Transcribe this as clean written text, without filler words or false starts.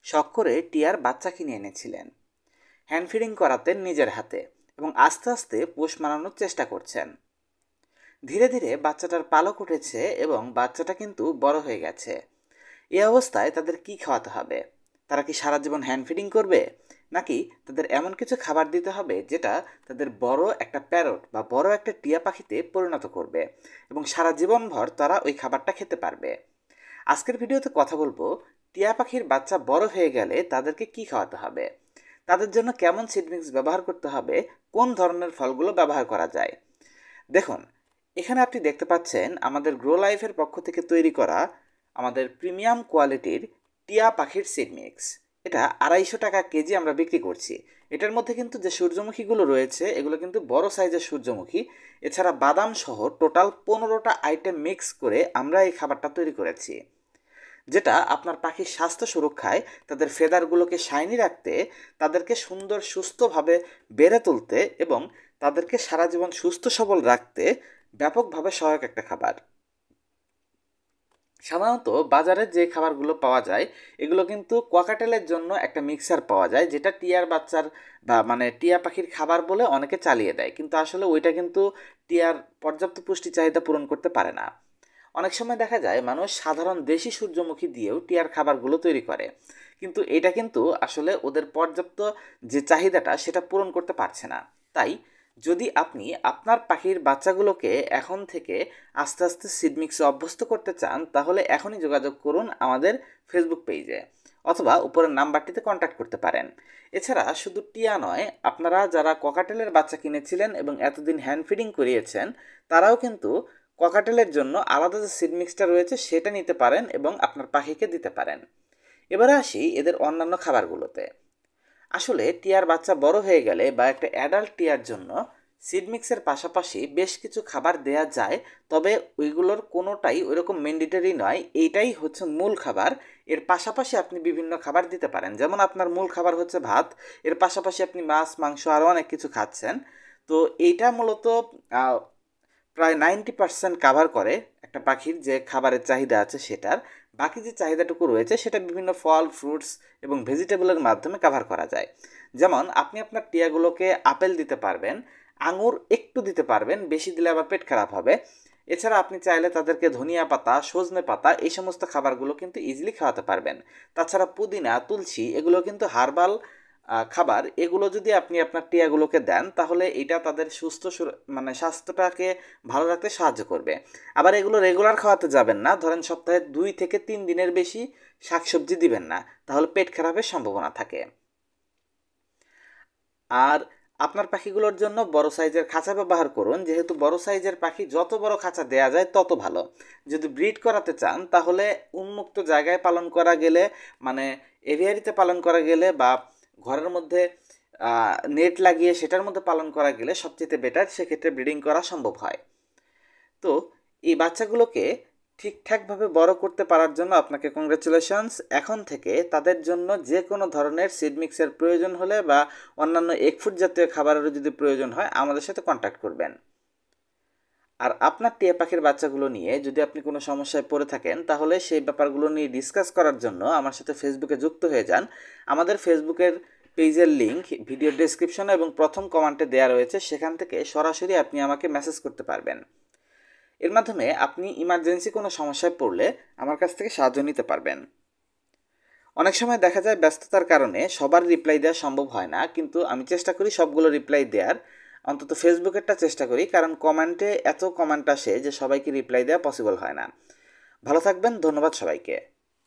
শখ করে টিয়ার বাচ্চা কিনে এনেছিলেন। হ্যান্ড ফিডিং করাতেন নিজের হাতে এবং আস্তে আস্তে পোষ মানানোর চেষ্টা করছেন। ধীরে ধীরে বাচ্চাটার পালক উঠেছে এবং বাচ্চাটা কিন্তু বড় হয়ে গেছে। এই অবস্থায় তাদের কি খাওয়াতে হবে? তারা কি সারা জীবন হ্যান্ড ফিডিং করবে, নাকি তাদের এমন কিছু খাবার দিতে হবে যেটা তাদের বড় একটা প্যারট বা বড় একটা টিয়া পাখিতে পরিণত করবে এবং সারা জীবনভর তারা ওই খাবারটা খেতে পারবে? আজকের ভিডিওতে কথা বলবো টিয়া পাখির বাচ্চা বড় হয়ে গেলে তাদেরকে কি খাওয়াতে হবে, তাদের জন্য কেমন সিড মিক্স ব্যবহার করতে হবে, কোন ধরনের ফলগুলো ব্যবহার করা যায়। দেখুন, এখানে আপনি দেখতে পাচ্ছেন আমাদের গ্রো লাইফের পক্ষ থেকে তৈরি করা আমাদের প্রিমিয়াম কোয়ালিটির টিয়া পাখির সিড মিক্স। এটা 250 টাকা কেজি আমরা বিক্রি করছি। এটার মধ্যে কিন্তু যে সূর্যমুখীগুলো রয়েছে এগুলো কিন্তু বড় সাইজের সূর্যমুখী। এছাড়া বাদাম সহ টোটাল 15টা আইটেম মিক্স করে আমরা এই খাবারটা তৈরি করেছি, যেটা আপনার পাখির স্বাস্থ্য সুরক্ষায়, তাদের ফেদারগুলোকে শাইনি রাখতে, তাদেরকে সুন্দর সুস্থভাবে বেড়ে তুলতে এবং তাদেরকে সারা জীবন সুস্থ সবল রাখতে ব্যাপকভাবে সহায়ক একটা খাবার। সাধারণত বাজারে যে খাবারগুলো পাওয়া যায় এগুলো কিন্তু কোয়াকাটেলের জন্য একটা মিক্সার পাওয়া যায়, যেটা টিয়ার বাচ্চার বা টিয়া পাখির খাবার বলে অনেকে চালিয়ে দেয়, কিন্তু আসলে ওইটা কিন্তু টিয়ার পর্যাপ্ত পুষ্টি চাহিদা পূরণ করতে পারে না। অনেক সময় দেখা যায় মানুষ সাধারণ দেশি সূর্যমুখী দিয়েও টিয়ার খাবারগুলো তৈরি করে, কিন্তু এটা কিন্তু আসলে ওদের পর্যাপ্ত যে চাহিদাটা সেটা পূরণ করতে পারছে না। তাই যদি আপনি আপনার পাখির বাচ্চাগুলোকে এখন থেকে আস্তে আস্তে সিড মিক্সে অভ্যস্ত করতে চান, তাহলে এখনই যোগাযোগ করুন আমাদের ফেসবুক পেজে, অথবা উপরের নাম্বারটিতে কন্ট্যাক্ট করতে পারেন। এছাড়া শুধু টিয়া নয়, আপনারা যারা ককাটেলের বাচ্চা কিনেছিলেন এবং এতদিন হ্যান্ড ফিডিং করিয়েছেন তারাও কিন্তু ককাটেলের জন্য আলাদা যে সিড মিক্সটা রয়েছে সেটা নিতে পারেন এবং আপনার পাখিকে দিতে পারেন। এবারে আসি এদের অন্যান্য খাবারগুলোতে। আসলে টিয়ার বাচ্চা বড় হয়ে গেলে বা একটা অ্যাডাল্ট টিয়ার জন্য সিড মিক্সের পাশাপাশি বেশ কিছু খাবার দেয়া যায়, তবে ওইগুলোর কোনোটাই ওইরকম ম্যান্ডেটরি নয়। এইটাই হচ্ছে মূল খাবার। এর পাশাপাশি আপনি বিভিন্ন খাবার দিতে পারেন, যেমন আপনার মূল খাবার হচ্ছে ভাত, এর পাশাপাশি আপনি মাছ মাংস আরও অনেক কিছু খাচ্ছেন। তো এইটা মূলত প্রায় 90% কাভার করে একটা পাখির যে খাবারের চাহিদা আছে সেটার। বাকি যে চাহিদাটুকু রয়েছে সেটা বিভিন্ন ফল, ফ্রুটস এবং ভেজিটেবলের মাধ্যমে কাভার করা যায়। যেমন আপনি আপনার টিয়াগুলোকে আপেল দিতে পারবেন, আঙুর একটু দিতে পারবেন, বেশি দিলে আবার পেট খারাপ হবে। এছাড়া আপনি চাইলে তাদেরকে ধনিয়া পাতা, সজনে পাতা এই সমস্ত খাবারগুলো কিন্তু ইজিলি খাওয়াতে পারবেন। তাছাড়া পুদিনা, তুলসী এগুলো কিন্তু হার্বাল খাবার। এগুলো যদি আপনি আপনার টিয়াগুলোকে দেন তাহলে এটা তাদের স্বাস্থ্যটাকে ভালো রাখতে সাহায্য করবে। আবার এগুলো রেগুলার খাওয়াতে যাবেন না, ধরেন সপ্তাহে 2 থেকে 3 দিনের বেশি শাকসবজি দিবেন না, তাহলে পেট খারাপের সম্ভাবনা থাকে। আর আপনার পাখিগুলোর জন্য বড় সাইজের খাঁচা ব্যবহার করুন, যেহেতু বড় সাইজের পাখি যত বড় খাঁচা দেয়া যায় তত ভালো। যদি ব্রিড করাতে চান তাহলে উন্মুক্ত জায়গায় পালন করা গেলে, এভিয়ারিতে পালন করা গেলে বা ঘরের মধ্যে নেট লাগিয়ে সেটার মধ্যে পালন করা গেলে সবচেয়ে বেটার, সেক্ষেত্রে ব্রিডিং করা সম্ভব হয়। তো এই বাচ্চাগুলোকে ঠিকঠাকভাবে বড় করতে পারার জন্য আপনাকে কংগ্রাচুলেশনস। এখন থেকে তাদের জন্য যে কোনো ধরনের সিড মিক্সের প্রয়োজন হলে বা অন্যান্য এগ ফুড জাতীয় খাবারেরও যদি প্রয়োজন হয় আমাদের সাথে কন্ট্যাক্ট করবেন। আর আপনার টিয়া পাখির বাচ্চাগুলো নিয়ে যদি আপনি কোনো সমস্যায় পড়ে থাকেন তাহলে সেই ব্যাপারগুলো নিয়ে ডিসকাস করার জন্য আমার সাথে ফেসবুকে যুক্ত হয়ে যান। আমাদের ফেসবুকের পেজের লিঙ্ক ভিডিও ডেসক্রিপশনে এবং প্রথম কমেন্টে দেওয়া রয়েছে, সেখান থেকে সরাসরি আপনি আমাকে মেসেজ করতে পারবেন। এর মাধ্যমে আপনি ইমার্জেন্সি কোনো সমস্যায় পড়লে আমার কাছ থেকে সাহায্য নিতে পারবেন। অনেক সময় দেখা যায় ব্যস্ততার কারণে সবার রিপ্লাই দেওয়া সম্ভব হয় না, কিন্তু আমি চেষ্টা করি সবগুলো রিপ্লাই দেওয়ার। অন্তত ফেসবুকেরটা চেষ্টা করি, কারণ কমেন্টে এত কমেন্ট আসে যে সবাইকে রিপ্লাই দেওয়া পসিবল হয় না। ভালো থাকবেন, ধন্যবাদ সবাইকে।